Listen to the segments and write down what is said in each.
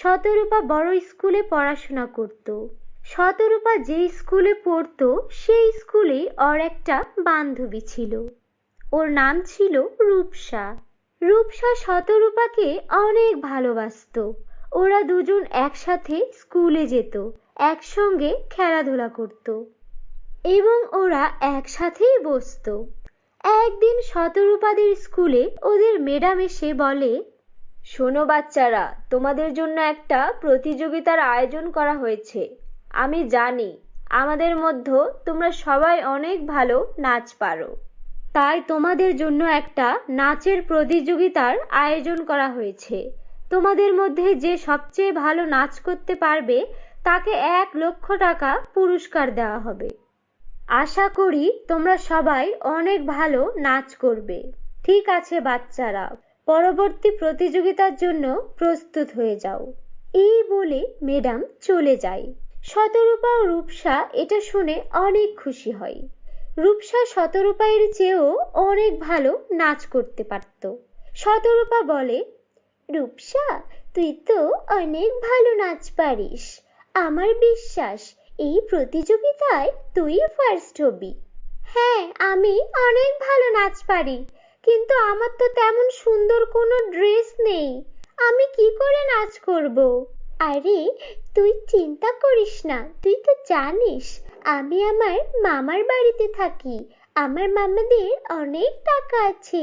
শতরূপা বড় স্কুলে পড়াশোনা করত। শতরূপা যে স্কুলে পড়তো সেই স্কুলে ওর একটা বান্ধবী ছিল। ওর নাম ছিল রূপসা। রূপসা শতরূপাকে অনেক ভালোবাসতো। ওরা দুজন একসাথে স্কুলে যেত, একসঙ্গে খেলাধুলা করত এবং ওরা একসাথেই বসতো। একদিন শতরূপাদের স্কুলে ওদের ম্যাডাম এসে বলে, শোনো বাচ্চারা, তোমাদের জন্য একটা প্রতিযোগিতার আয়োজন করা হয়েছে। আমি জানি আমাদের মধ্যে তোমরা সবাই অনেক ভালো নাচ পারো, তাই তোমাদের জন্য একটা নাচের প্রতিযোগিতার আয়োজন করা হয়েছে। তোমাদের মধ্যে যে সবচেয়ে ভালো নাচ করতে পারবে তাকে 1,00,000 টাকা পুরস্কার দেওয়া হবে। আশা করি তোমরা সবাই অনেক ভালো নাচ করবে। ঠিক আছে বাচ্চারা, পরবর্তী প্রতিযোগিতার জন্য প্রস্তুত হয়ে যাও। এই বলে ম্যাডাম চলে যায়। শতরূপা ও রূপসা এটা শুনে অনেক খুশি হয়। রূপসা শতরূপার চেয়েও অনেক ভালো নাচ করতে পারত। শতরূপা বলে, রূপসা, তুই তো অনেক ভালো নাচ পারিস। আমার বিশ্বাস এই প্রতিযোগিতায় তুই ফার্স্ট হবি। হ্যাঁ, আমি অনেক ভালো নাচ পারি, কিন্তু আমার তো তেমন সুন্দর কোনো ড্রেস নেই। আমি কি করে নাচ করব? আরে তুই চিন্তা করিস না, তুই তো জানিস আমি আমার মামার বাড়িতে থাকি। আমার মামাদের অনেক টাকা আছে।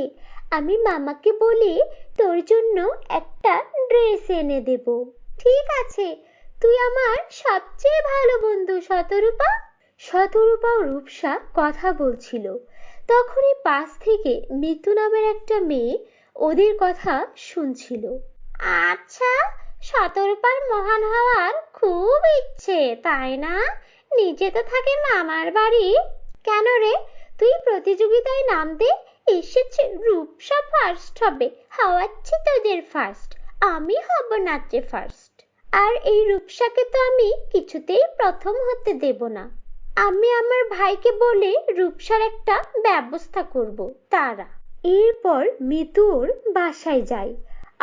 আমি মামাকে বলে তোর জন্য একটা ড্রেস এনে দেব। ঠিক আছে, তুই আমার সবচেয়ে ভালো বন্ধু শতরূপা। শতরূপা ও রূপসা কথা বলছিল, তখনই পাশ থেকে মিতু নামের একটা মেয়ে ওদের কথা শুনছিল। আচ্ছা, শতরূপার মহান হওয়ার খুব ইচ্ছে, তাই না? নিজে তো থাকে মামার বাড়ি। কেন রে, তুই প্রতিযোগিতায় নাম দে। এসেছে রূপসা ফার্স্ট হবে, হওয়াচ্ছি তোদের ফার্স্ট। আমি হব নাচে ফার্স্ট। আর এই রূপসাকে তো আমি কিছুতেই প্রথম হতে দেব না। আমি আমার ভাইকে বলে রূপসার একটা ব্যবস্থা করব, তারা। এরপর মিতু ওর বাসায় যায়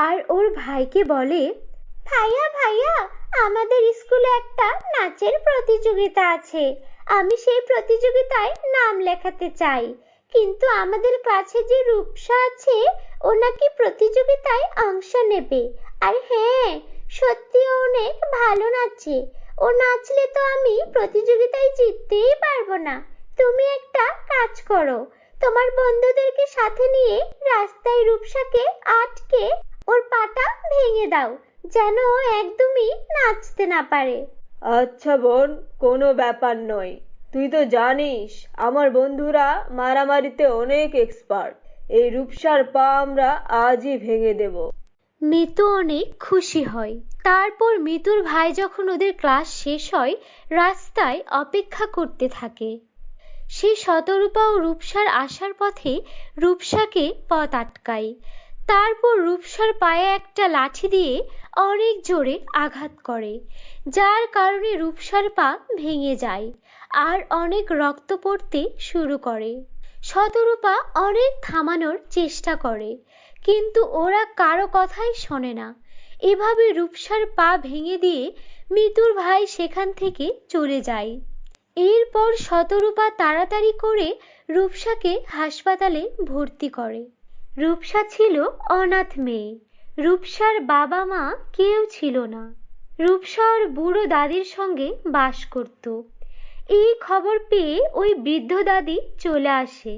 আর ওর ভাইকে বলে, ভাইয়া ভাইয়া, আমাদের স্কুলে একটা নাচের প্রতিযোগিতা আছে। আমি সেই প্রতিযোগিতায় নাম লেখাতে চাই, কিন্তু আমাদের কাছে যে রূপসা আছে ও নাকি প্রতিযোগিতায় অংশ নেবে। আর হ্যাঁ, সত্যি অনেক ভালো নাচে। ও নাচলে তো আমি প্রতিযোগিতায় জিততেই পারবো না। তুমি একটা কাজ করো, তোমার বন্ধুদেরকে সাথে নিয়ে রাস্তায় রূপসাকে আটকে ওর পাটা ভেঙে দাও, যেন ও একদমই নাচতে না পারে। আচ্ছা বোন, কোনো ব্যাপার নয়। তুই তো জানিস আমার বন্ধুরা মারামারিতে অনেক এক্সপার্ট। এই রূপসার পা আমরা আজই ভেঙে দেব। মিতু অনেক খুশি হয়। তারপর মিতুর ভাই যখন ওদের ক্লাস শেষ হয়, রাস্তায় অপেক্ষা করতে থাকে। সে শতরূপা ও রূপসার আসার পথে রূপসাকে পথ আটকায়। তারপর রূপসার পায়ে একটা লাঠি দিয়ে অনেক জোরে আঘাত করে, যার কারণে রূপসার পা ভেঙে যায় আর অনেক রক্ত পড়তে শুরু করে। শতরূপা অনেক থামানোর চেষ্টা করে, কিন্তু ওরা কারো কথাই শোনে না। এভাবে রূপসার পা ভেঙে দিয়ে মিতুর ভাই সেখান থেকে চলে যায়। এরপর শতরূপা তাড়াতাড়ি করে রূপসাকে হাসপাতালে ভর্তি করে। রূপসা ছিল অনাথ মেয়ে। রূপসার বাবা মা কেউ ছিল না। রূপসা ওর বুড়ো দাদির সঙ্গে বাস করত। এই খবর পেয়ে ওই বৃদ্ধ দাদি চলে আসে।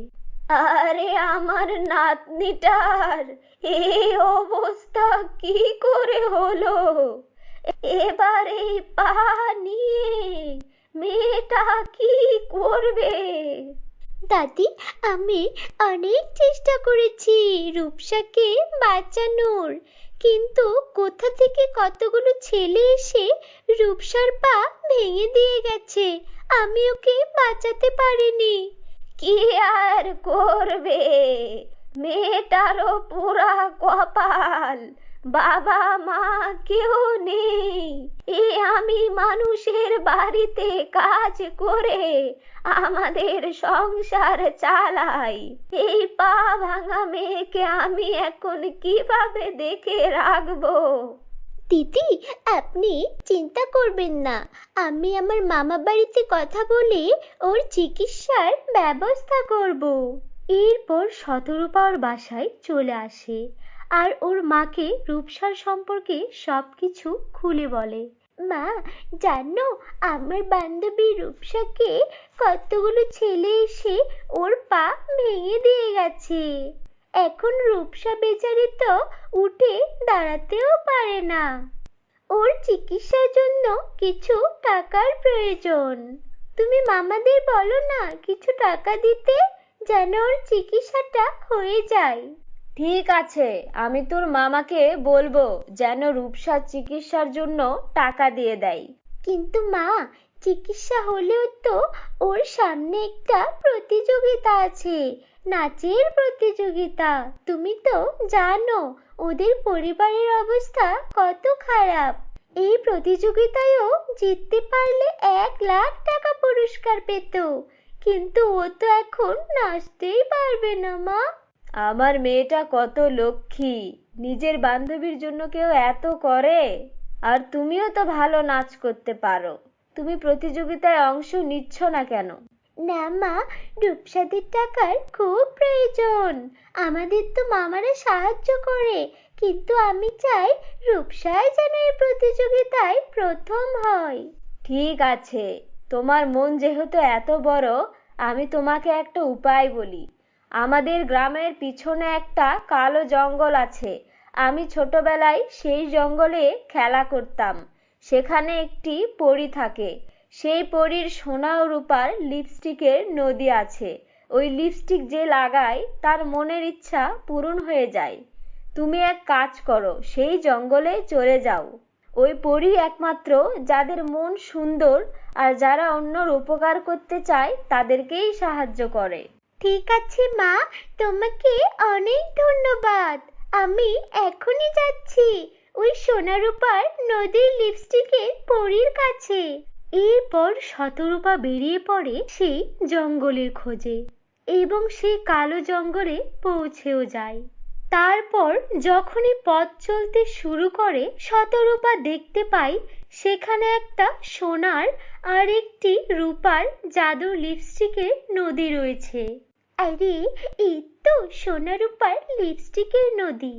আরে আমার নাতনিটার এই অবস্থা কি করে হলো? এবার এই পা নিয়ে মেয়েটা কি করবে? দাদি, আমি অনেক চেষ্টা করেছি রূপসাকে বাঁচানোর, কিন্তু কোথা থেকে কতগুলো ছেলে এসে রূপসার পা ভেঙে দিয়ে গেছে। আমি ওকে বাঁচাতে পারিনি। কি আর করবে, মেয়েটারও পুরা কপাল। বাবা মা কেউ নেই। আমি মানুষের বাড়িতে কাজ করে আমাদের সংসার চালাই। এই পা ভাঙা মেয়েকে আমি এখন কিভাবে দেখে রাখবো? দিদি, আপনি চিন্তা করবেন না, আমি আমার মামা বাড়িতে কথা বলে ওর চিকিৎসার ব্যবস্থা করব। এরপর শতরূপা ওর বাসায় চলে আসে আর ওর মাকে রূপসার সম্পর্কে সবকিছু খুলে বলে। মা, জানো আমার বান্ধবী রূপসাকে কতগুলো ছেলে এসে ওর পা ভেঙে দিয়ে গেছে। এখন রূপসা বেচারি তো উঠে দাঁড়াতেও পারে না। ওর চিকিৎসার জন্য কিছু টাকার প্রয়োজন। তুমি মামাদের বলো না কিছু টাকা দিতে, যেন ওর চিকিৎসাটা হয়ে যায়। ঠিক আছে, আমি তোর মামাকে বলবো যেন রূপসার চিকিৎসার জন্য টাকা দিয়ে দেয়। কিন্তু মা, চিকিৎসা হলেও তো ওর সামনে একটা প্রতিযোগিতা আছে, নাচের প্রতিযোগিতা। তুমি তো জানো ওদের পরিবারের অবস্থা কত খারাপ। এই প্রতিযোগিতায়ও জিততে পারলে 1,00,000 টাকা পুরস্কার পেত, কিন্তু ও তো এখন নাচতেই পারবে না। মা, আমার মেয়েটা কত লক্ষ্মী, নিজের বান্ধবীর জন্য কেউ এত করে। আর তুমিও তো ভালো নাচ করতে পারো, তুমি প্রতিযোগিতায় অংশ নিচ্ছ না কেন? না মা, রূপসাদের টাকার খুব প্রয়োজন। আমাদের তো মামারা সাহায্য করে, কিন্তু আমি চাই রূপসাই যেন এই প্রতিযোগিতায় প্রথম হয়। ঠিক আছে, তোমার মন যেহেতু এত বড়, আমি তোমাকে একটা উপায় বলি। আমাদের গ্রামের পিছনে একটা কালো জঙ্গল আছে। আমি ছোটবেলায় সেই জঙ্গলে খেলা করতাম। সেখানে একটি পরী থাকে। সেই পরীর সোনা ও রূপার লিপস্টিকের নদী আছে। ওই লিপস্টিক যে লাগায় তার মনের ইচ্ছা পূরণ হয়ে যায়। তুমি এক কাজ করো, সেই জঙ্গলে চলে যাও। ওই পরী একমাত্র যাদের মন সুন্দর আর যারা অন্যর উপকার করতে চায় তাদেরকেই সাহায্য করে। ঠিক আছে মা, তোমাকে অনেক ধন্যবাদ। আমি এখনই যাচ্ছি ওই সোনা রূপার নদীর লিপস্টিকের পরীর কাছে। এরপর শতরূপা বেরিয়ে পড়ে সেই জঙ্গলের খোঁজে এবং সেই কালো জঙ্গলে পৌঁছেও যায়। তারপর যখনই পথ চলতে শুরু করে, শতরূপা দেখতে পায় সেখানে একটা সোনার আর একটি রূপার জাদুর লিপস্টিকের নদী রয়েছে। আরে, এই তো সোনা রূপার লিপস্টিকের নদী।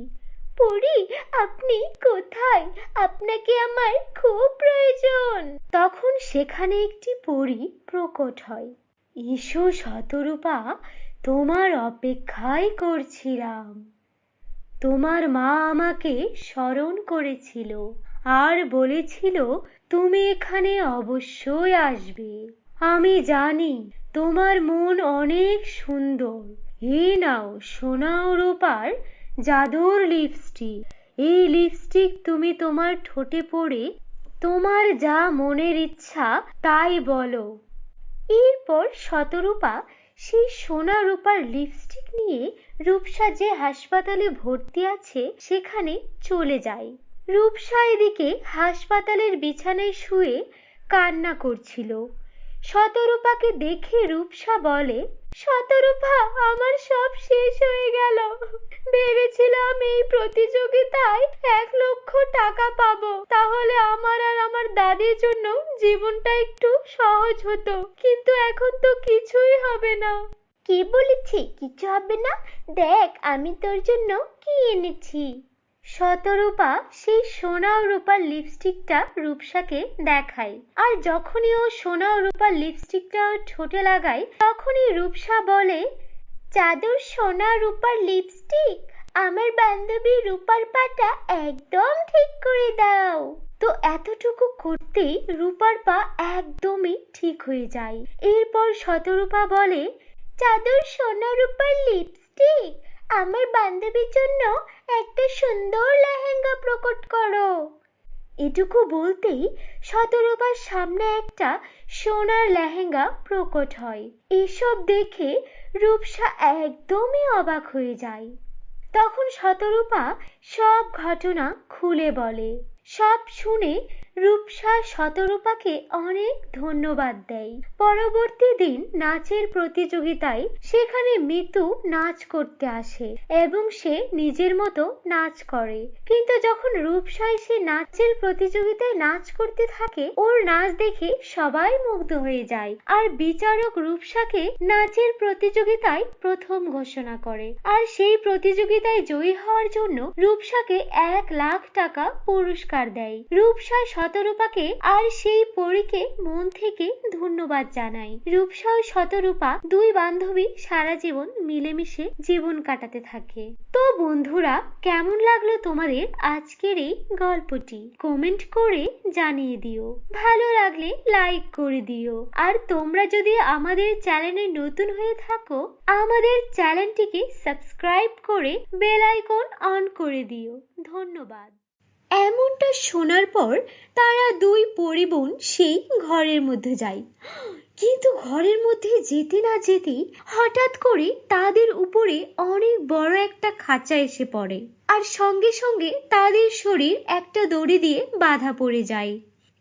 পরী, আপনি কোথায়? আপনাকে আমার খুব প্রয়োজন। তখন সেখানে একটি পরী প্রকট হয়। এসো শতরূপা, তোমার অপেক্ষাই করছিলাম। তোমার মা আমাকে স্মরণ করেছিল আর বলেছিল তুমি এখানে অবশ্যই আসবে। আমি জানি তোমার মন অনেক সুন্দর। এই নাও সোনা ও রূপার জাদুর লিপস্টিক। এই লিপস্টিক তুমি তোমার ঠোঁটে পরে তোমার যা মনের ইচ্ছা তাই বলো। এরপর শতরূপা সেই সোনা রূপার লিপস্টিক নিয়ে রূপসা যে হাসপাতালে ভর্তি আছে সেখানে চলে যায়। রূপসা এদিকে হাসপাতালের বিছানায় শুয়ে কান্না করছিল। শতরূপাকে দেখে রূপসা বলে, শতরূপা, আমার সব শেষ হয়ে গেল। ভেবেছিলাম এই প্রতিযোগিতায় 1,00,000 টাকা পাবো, তাহলে আমার আর আমার দাদির জন্য জীবনটা একটু সহজ হতো, কিন্তু এখন তো কিছুই হবে না। কে বলেছে কিছু হবে না? দেখ আমি তোর জন্য কি এনেছি। শতরূপা সেই সোনা ও রূপার লিপস্টিকটা রূপসাকে দেখায়, আর যখনই ও সোনা ও রূপার লিপস্টিকটা ওর ঠোঁটে লাগায় তখনই রূপসা বলে, জাদুর সোনা রূপার লিপস্টিক, আমার বান্ধবী রূপার পাটা একদম ঠিক করে দাও। তো এতটুকু করতেই রূপার পা একদমই ঠিক হয়ে যায়। এরপর শতরূপা বলে, জাদুর সোনা রূপার লিপস্টিক, আমার বান্ধবীর জন্য একটা সুন্দর লেহেঙ্গা প্রকট করো। এটুকু বলতেই শতরূপার সামনে একটা সোনার লেহেঙ্গা প্রকট হয়। এসব দেখে রূপসা একদমই অবাক হয়ে যায়। তখন শতরূপা সব ঘটনা খুলে বলে। সব শুনে রূপসা শতরূপাকে অনেক ধন্যবাদ দেয়। পরবর্তী দিন নাচের প্রতিযোগিতায় সেখানে মিতু নাচ করতে আসে এবং সে নিজের মতো নাচ করে। কিন্তু যখন রূপসা এসে নাচের প্রতিযোগিতায় নাচ করতে থাকে, ওর নাচ দেখে সবাই মুগ্ধ হয়ে যায় আর বিচারক রূপসাকে নাচের প্রতিযোগিতায় প্রথম ঘোষণা করে। আর সেই প্রতিযোগিতায় জয়ী হওয়ার জন্য রূপসাকে 1,00,000 টাকা পুরস্কার দেয়। রূপসা শতরূপাকে আর সেই পরীকে মন থেকে ধন্যবাদ জানায়। রূপসা ও শতরূপা দুই বান্ধবী সারা জীবন মিলেমিশে জীবন কাটাতে থাকে। তো বন্ধুরা, কেমন লাগলো তোমাদের আজকের এই গল্পটি? কমেন্ট করে জানিয়ে দিও। ভালো লাগলে লাইক করে দিও। আর তোমরা যদি আমাদের চ্যানেলে নতুন হয়ে থাকো, আমাদের চ্যানেলটিকে সাবস্ক্রাইব করে বেল আইকন অন করে দিও। ধন্যবাদ। এমনটা শোনার পর তারা দুই পরিবোন সেই ঘরের মধ্যে যায়। কিন্তু ঘরের মধ্যে যেতে না যেতেই হঠাৎ করে তাদের উপরে অনেক বড় একটা খাঁচা এসে পড়ে আর সঙ্গে সঙ্গে তাদের শরীর একটা দড়ি দিয়ে বাঁধা পড়ে যায়।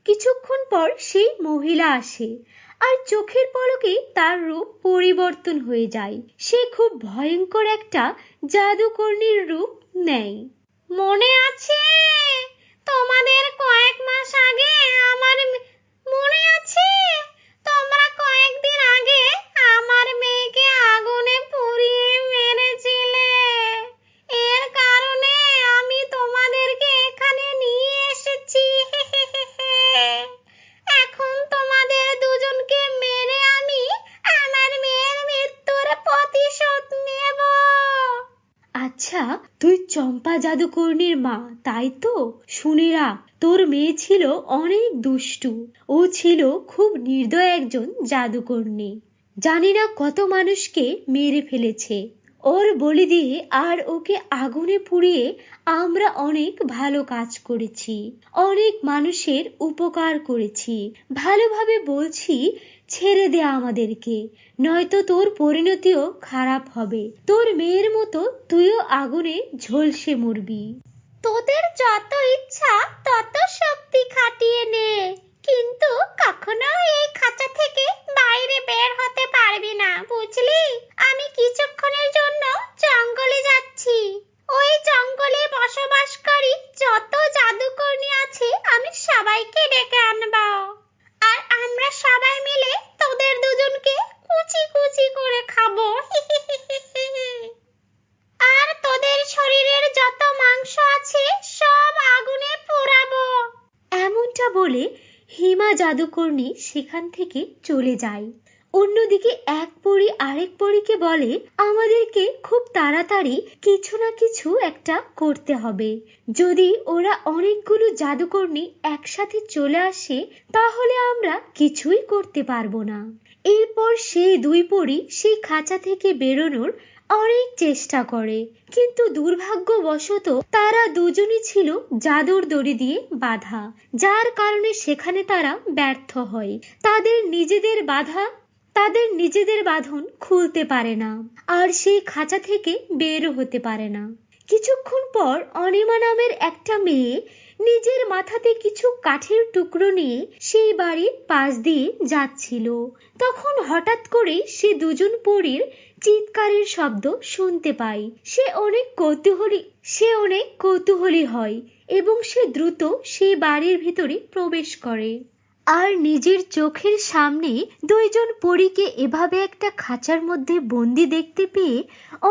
কিছুক্ষণ পর সেই মহিলা আসে আর চোখের পলকে তার রূপ পরিবর্তন হয়ে যায়। সে খুব ভয়ঙ্কর একটা জাদুকর্ণীর রূপ নেয়। মনে আছে তোমাদের কয়েক মাস আগে আমার মনে আছে তোমরা কয়েকদিন আগে আমার মেয়েকে আগুনে পুড়িয়ে মেরেছিলে। এর কারণে আমি তোমাদেরকে এখানে নিয়ে এসেছি। এখন তোমাদের দুজনকে মেরে আমি আমার মেয়ের মৃত্যুর প্রতিশোধ নেব। আচ্ছা, তুই চম্পা জাদুকর্ণীর মা, তাই তো? শুনে রাখ, তোর মেয়ে ছিল অনেক দুষ্টু। ও ছিল খুব নির্দয় একজন জাদুকর্ণী। জানি না কত মানুষকে মেরে ফেলেছে ওর বলি দিয়ে, আর ওকে আগুনে পুড়িয়ে আমরা অনেক ভালো কাজ করেছি, অনেক মানুষের উপকার করেছি। ভালোভাবে বলছি, ছেড়ে দে আমাদেরকে, নয়তো তোর পরিণতিও খারাপ হবে। তোর মেয়ের মতো তুইও আগুনে ঝলসে মরবি। তোদের যত ইচ্ছা তত শক্তি খাটিয়ে নে, কিন্তু কখনো এই খাঁচা থেকে বাইরে বের হতে পারবি না, বুঝলি? আমি কিছুক্ষণের জন্য জঙ্গলে যাচ্ছি। ওই জঙ্গলে বসবাসকারী যত জাদুকর্ণী আছে আমি সবাইকে ডেকে আনবো, আর আমরা সবাই মিলে তোদের দুজনকে কুচি কুচি করে খাবো। আর তোদের শরীরের যত মাংস আছে সব আগুনে পোড়াবো। এমনটা বলে হিমা জাদুকর্ণী সেখান থেকে চলে যায়। অন্যদিকে এক পরী আরেক পরীকে বলে, আমাদেরকে খুব তাড়াতাড়ি কিছু না কিছু একটা করতে হবে। যদি ওরা অনেকগুলো জাদুকর্ণী একসাথে চলে আসে তাহলে আমরা কিছুই করতে পারবো না। এরপর সেই দুই পরী সেই খাঁচা থেকে বেরোনোর অনেক চেষ্টা করে, কিন্তু দুর্ভাগ্যবশত তারা দুজনই ছিল জাদুর দড়ি দিয়ে বাঁধা, যার কারণে সেখানে তারা ব্যর্থ হয়। তাদের নিজেদের বাঁধন খুলতে পারে না আর সেই খাঁচা থেকে বেরও হতে পারে না। কিছুক্ষণ পর অনিমা নামের একটা মেয়ে নিজের মাথাতে কিছু কাঠের টুকরো নিয়ে সেই বাড়ির পাশ দিয়ে যাচ্ছিল। তখন হঠাৎ করে সে দুজন পরীর চিৎকারের শব্দ শুনতে পায়। সে অনেক কৌতূহলী হয় এবং সে দ্রুত সেই বাড়ির ভিতরে প্রবেশ করে। আর নিজের চোখের সামনে দুইজন পরীকে এভাবে একটা খাঁচার মধ্যে বন্দি দেখতে পেয়ে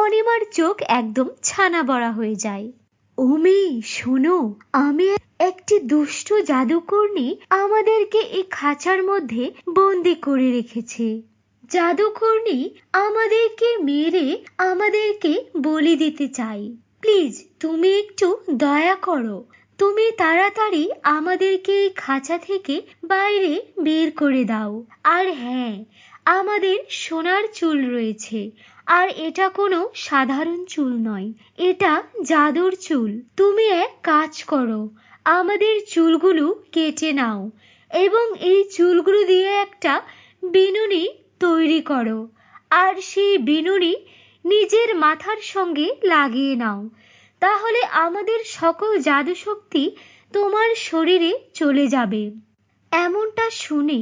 অনিমার চোখ একদম ছানা বড়া হয়ে যায়। ও মেয়ে, শোনো, আমি একটি দুষ্ট জাদুকর্ণী আমাদেরকে এই খাঁচার মধ্যে বন্দি করে রেখেছে। জাদুকর্ণী আমাদেরকে মেরে আমাদেরকে বলি দিতে চাই। প্লিজ তুমি একটু দয়া করো, তুমি তাড়াতাড়ি আমাদেরকে এই খাঁচা থেকে বাইরে বের করে দাও। আর হ্যাঁ, আমাদের সোনার চুল রয়েছে, আর এটা কোনো সাধারণ চুল নয়, এটা জাদুর চুল। তুমি এক কাজ করো, আমাদের চুলগুলো কেটে নাও এবং এই চুলগুলো দিয়ে একটা বিনুনি তৈরি করো, আর সেই বিনুনি নিজের মাথার সঙ্গে লাগিয়ে নাও। তাহলে আমাদের সকল জাদু শক্তি তোমার শরীরে চলে যাবে। এমনটা শুনে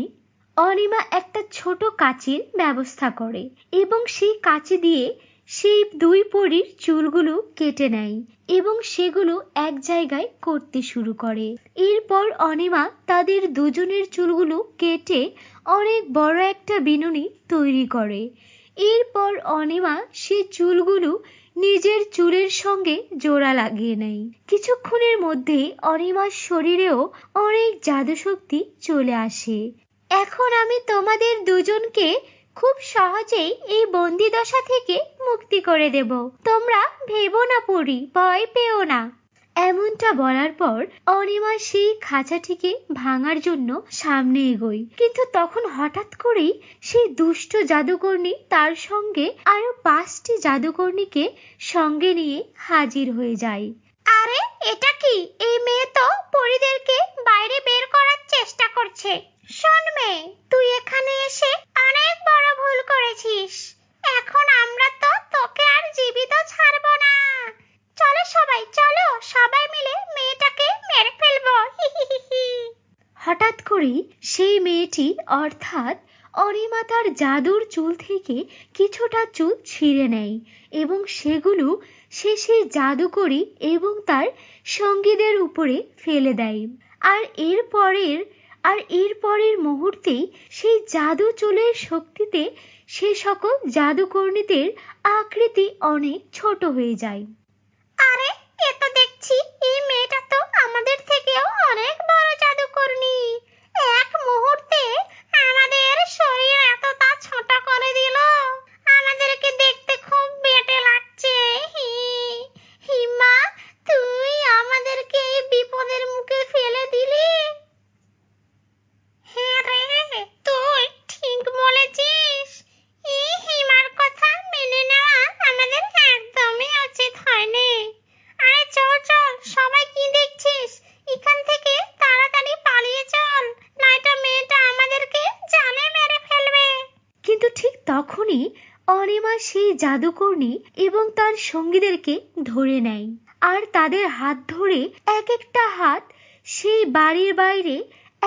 অনিমা একটা ছোট কাঁচির ব্যবস্থা করে এবং সেই কাঁচি দিয়ে সেই দুই পরীর চুলগুলো কেটে নেয় এবং সেগুলো এক জায়গায় করতে শুরু করে। এরপর অনিমা তাদের দুজনের চুলগুলো কেটে অনেক বড় একটা বিনুনি তৈরি করে। এরপর অনিমা সেই চুলগুলো নিজের চুলের সঙ্গে জোড়া লাগিয়ে নেয়। কিছুক্ষণের মধ্যে অনিমার শরীরেও অনেক জাদুশক্তি চলে আসে। এখন আমি তোমাদের দুজনকে খুব সহজেই এই বন্দি দশা থেকে মুক্তি করে দেব। তোমরা ভেবো না পরি, ভয় পেও না। এমনটা বলার পর অনিমা সেই খাঁচাটিকে ভাঙার জন্য সামনে এগোয়, কিন্তু তখন হঠাৎ করেই সেই দুষ্ট জাদুকর্ণী তার সঙ্গে আরো 5টি জাদুকর্ণীকে সঙ্গে নিয়ে হাজির হয়ে যায়। আরে এটা কি? এই মেয়ে তো পরীদেরকে বাইরে বের করার চেষ্টা করছে। শোন মেয়ে, তুই এখানে এসে অনেক বড় ভুল করেছিস। এখন আমরা তো তোকে আর জীবিত ছাড়বো না। চলো সবাই, চলো সবাই মিলে মেয়েটাকে মেরে ফেলবো। হঠাৎ করে সেই মেয়েটি অর্থাৎ অনিমা তার জাদুর চুল থেকে কিছুটা চুল ছিঁড়ে নেয় এবং সেগুলো সে সেই জাদুকরী এবং তার সঙ্গীদের উপরে ফেলে দেয়। আর এরপরের মুহূর্তেই সেই জাদু চুলের শক্তিতে সে সকল জাদুকর্ণীদের আকৃতি অনেক ছোট হয়ে যায়। আরে এ তো দেখছি এই মেয়েটা তো আমাদের থেকেও অনেক বড় জাদুকর্ণী। এক মুহূর্তে আমাদের শরীর এতটা ছোট করে দিল। আমাদেরকে দেখতে খুব বেটে লাগছে। হিমা, তুই আমাদেরকে এই বিপদের মুখে ফেলে দিলি। হ্যাঁ রে, তুই ঠিক বলেছিস। এই হিমার কথা মেনে নেওয়া আমাদের একদমই উচিত হয়নি। আরে চল চল, সবাই কি দেখছিস? এখান থেকে তাড়াতাড়ি পালিয়ে চল, নয়তো মেয়েটা আমাদেরকে জালে মেরে ফেলবে। কিন্তু ঠিক তখনই অনিমা সেই জাদুকর্ণী এবং তার সঙ্গীদেরকে ধরে নেয় আর তাদের হাত ধরে এক একটা হাত সেই বাড়ির বাইরে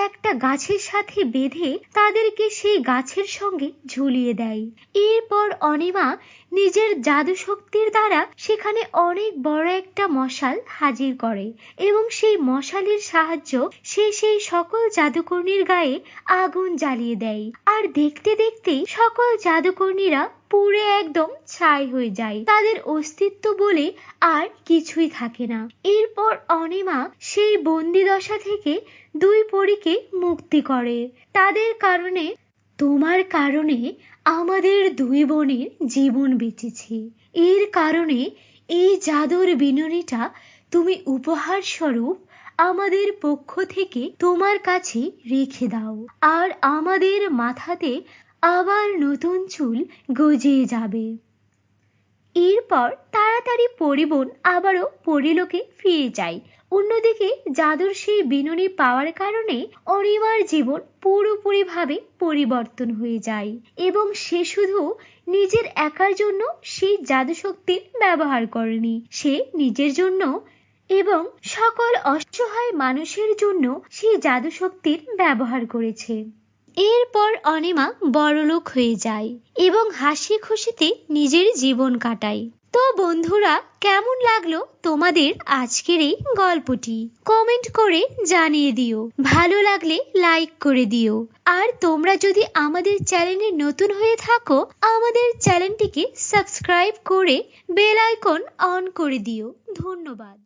একটা গাছের সাথে বেঁধে তাদেরকে সেই গাছের সঙ্গে ঝুলিয়ে দেয়। এরপর অনিমা নিজের জাদু শক্তির দ্বারা সেখানে অনেক বড় একটা মশাল হাজির করে এবং সেই মশালের সাহায্য সে সেই সকল জাদুকর্ণীর গায়ে আগুন জ্বালিয়ে দেয়। আর দেখতে দেখতে সকল জাদুকর্ণীরা পুড়ে একদম ছাই হয়ে যায়, তাদের অস্তিত্ব বলে আর কিছুই থাকে না। এরপর অনিমা সেই বন্দি দশা থেকে দুই পরীকে মুক্তি করে। তাদের কারণে, তোমার কারণে আমাদের দুই বোনের জীবন বেঁচেছে। এর কারণে এই জাদুর বিনুনিটা তুমি উপহার স্বরূপ আমাদের পক্ষ থেকে তোমার কাছে রেখে দাও, আর আমাদের মাথাতে আবার নতুন চুল গজিয়ে যাবে। এরপর তাড়াতাড়ি পরিবন আবারও পরিলোকে ফিরে যায়। অন্যদিকে জাদুর সেই বিনুনি পাওয়ার কারণে অনিমার জীবন পুরোপুরিভাবে পরিবর্তন হয়ে যায় এবং সে শুধু নিজের একার জন্য সেই জাদু শক্তির ব্যবহার করেনি, সে নিজের জন্য এবং সকল অসহায় মানুষের জন্য সেই জাদু শক্তির ব্যবহার করেছে। এরপর অনিমা বড়লোক হয়ে যায় এবং হাসি খুশিতে নিজের জীবন কাটায়। তো বন্ধুরা, কেমন লাগলো তোমাদের আজকের এই গল্পটি? কমেন্ট করে জানিয়ে দিও। ভালো লাগলে লাইক করে দিও। আর তোমরা যদি আমাদের চ্যানেলে নতুন হয়ে থাকো, আমাদের চ্যানেলটিকে সাবস্ক্রাইব করে বেল আইকন অন করে দিও। ধন্যবাদ।